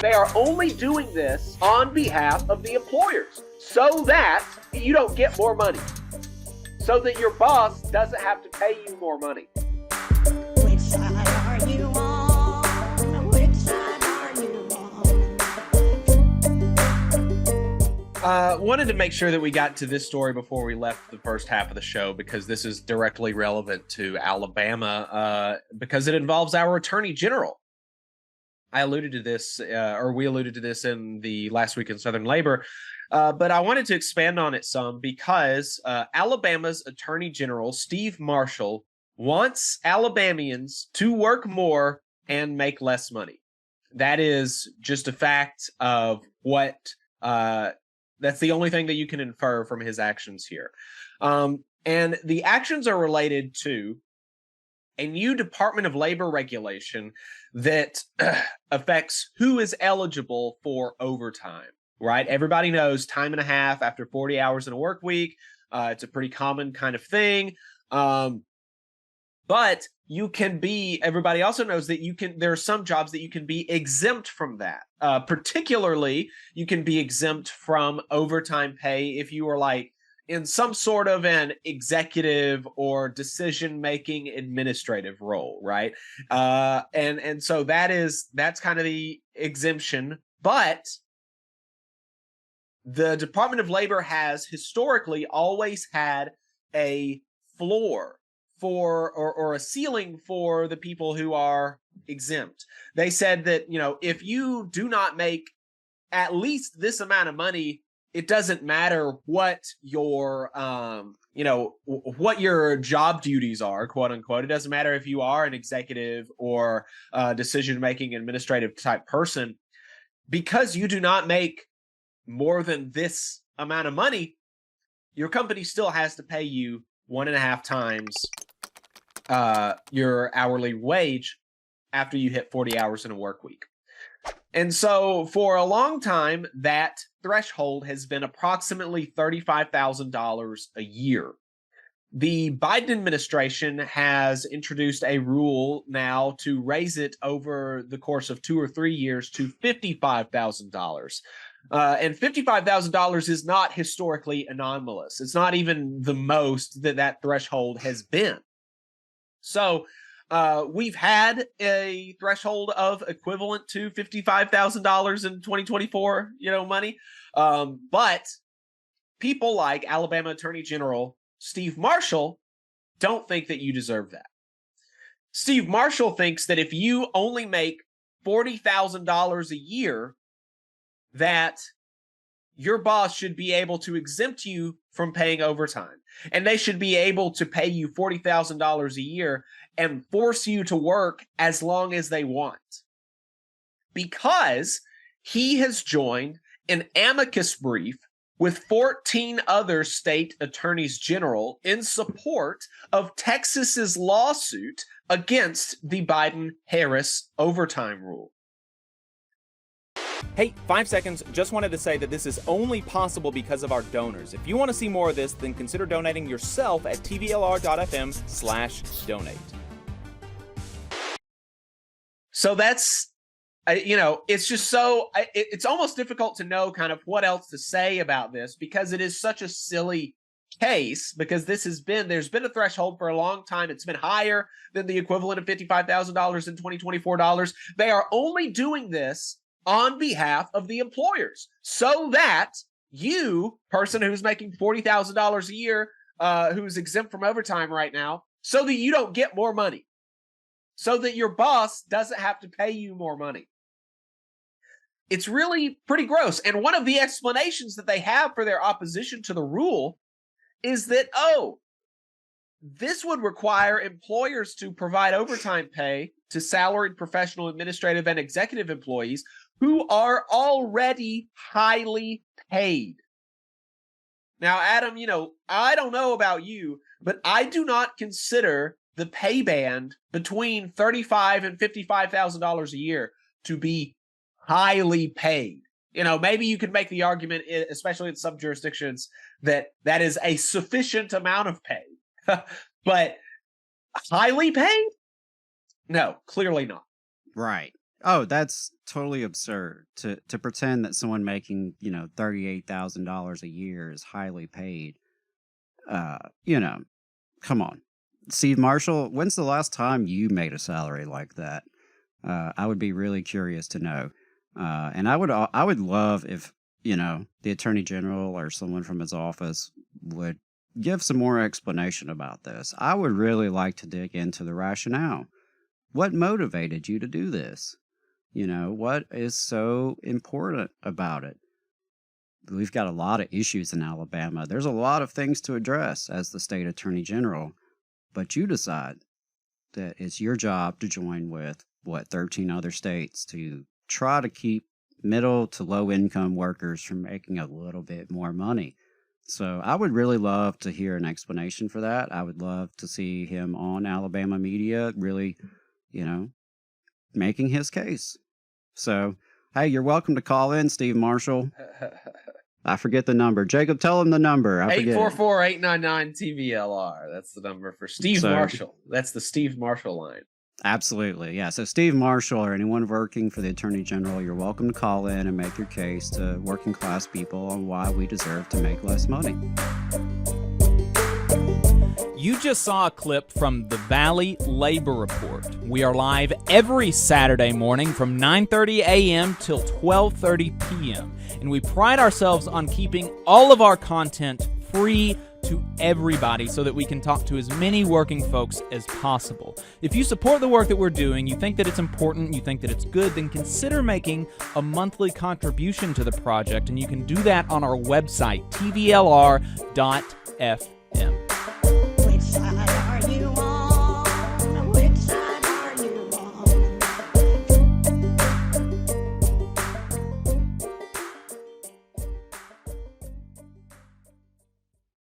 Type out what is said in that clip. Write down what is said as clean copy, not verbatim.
They are only doing this on behalf of the employers so that you don't get more money, so that your boss doesn't have to pay you more money. Which side are you on? Which side are you on? Wanted to make sure that we got to this story before we left the first half of the show, because this is directly relevant to Alabama, because it involves our Attorney General. I alluded to this, or we alluded to this in the Last Week in Southern Labor, but I wanted to expand on it some because Alabama's Attorney General, Steve Marshall, wants Alabamians to work more and make less money. That is just a fact of what, that's the only thing that you can infer from his actions here. And the actions are related to a new Department of Labor regulation that affects who is eligible for overtime, right? Everybody knows time and a half after 40 hours in a work week. It's a pretty common kind of thing. But you can be, everybody also knows that there are some jobs that you can be exempt from that. Particularly, you can be exempt from overtime pay if you are like in some sort of an executive or decision-making administrative role, right? And so that's kind of the exemption. But the Department of Labor has historically always had a floor for or a ceiling for the people who are exempt. They said that, if you do not make at least this amount of money, it doesn't matter what your what your job duties are, quote unquote. It doesn't matter if you are an executive or decision-making administrative type person, because you do not make more than this amount of money, your company still has to pay you 1.5 times your hourly wage after you hit 40 hours in a work week. And so for a long time, that threshold has been approximately $35,000 a year. The Biden administration has introduced a rule now to raise it over the course of 2 or 3 years to $55,000. And $55,000 is not historically anomalous. It's not even the most that threshold has been. So we've had a threshold of equivalent to $55,000 in 2024, money. But people like Alabama Attorney General Steve Marshall don't think that you deserve that. Steve Marshall thinks that if you only make $40,000 a year, that your boss should be able to exempt you from paying overtime. And they should be able to pay you $40,000 a year and force you to work as long as they want. Because he has joined an amicus brief with 14 other state attorneys general in support of Texas's lawsuit against the Biden-Harris overtime rule. Hey, 5 seconds. Just wanted to say that this is only possible because of our donors. If you want to see more of this, then consider donating yourself at tvlr.fm/donate. So that's, it's just so, it's almost difficult to know kind of what else to say about this, because it is such a silly case, because there's been a threshold for a long time. It's been higher than the equivalent of $55,000 in 2024 dollars. They are only doing this on behalf of the employers, so that you, person who's making $40,000 a year, who's exempt from overtime right now, so that you don't get more money, so that your boss doesn't have to pay you more money. It's really pretty gross. And one of the explanations that they have for their opposition to the rule is that, this would require employers to provide overtime pay to salaried professional, administrative, and executive employees who are already highly paid. Now, Adam, I don't know about you, but I do not consider the pay band between $35,000 and $55,000 a year to be highly paid. Maybe you could make the argument, especially in some jurisdictions, that is a sufficient amount of pay. But highly paid? No, clearly not. Right. Oh, that's totally absurd to pretend that someone making, $38,000 a year is highly paid. You know, come on. Steve Marshall, when's the last time you made a salary like that? I would be really curious to know. And I would love if, the Attorney General or someone from his office would give some more explanation about this. I would really like to dig into the rationale. What motivated you to do this? What is so important about it? We've got a lot of issues in Alabama. There's a lot of things to address as the state attorney general, but you decide that it's your job to join with, 13 other states to try to keep middle to low income workers from making a little bit more money. So I would really love to hear an explanation for that. I would love to see him on Alabama media really, making his case. So, hey, you're welcome to call in, Steve Marshall. I forget the number. Jacob, tell him the number. 844-899-TVLR. That's the number for Steve Marshall. That's the Steve Marshall line. Absolutely. Yeah. So Steve Marshall or anyone working for the Attorney General, you're welcome to call in and make your case to working class people on why we deserve to make less money. You just saw a clip from the Valley Labor Report. We are live every Saturday morning from 9:30 a.m. till 12:30 p.m. And we pride ourselves on keeping all of our content free to everybody so that we can talk to as many working folks as possible. If you support the work that we're doing, you think that it's important, you think that it's good, then consider making a monthly contribution to the project, and you can do that on our website, tvlr.fm.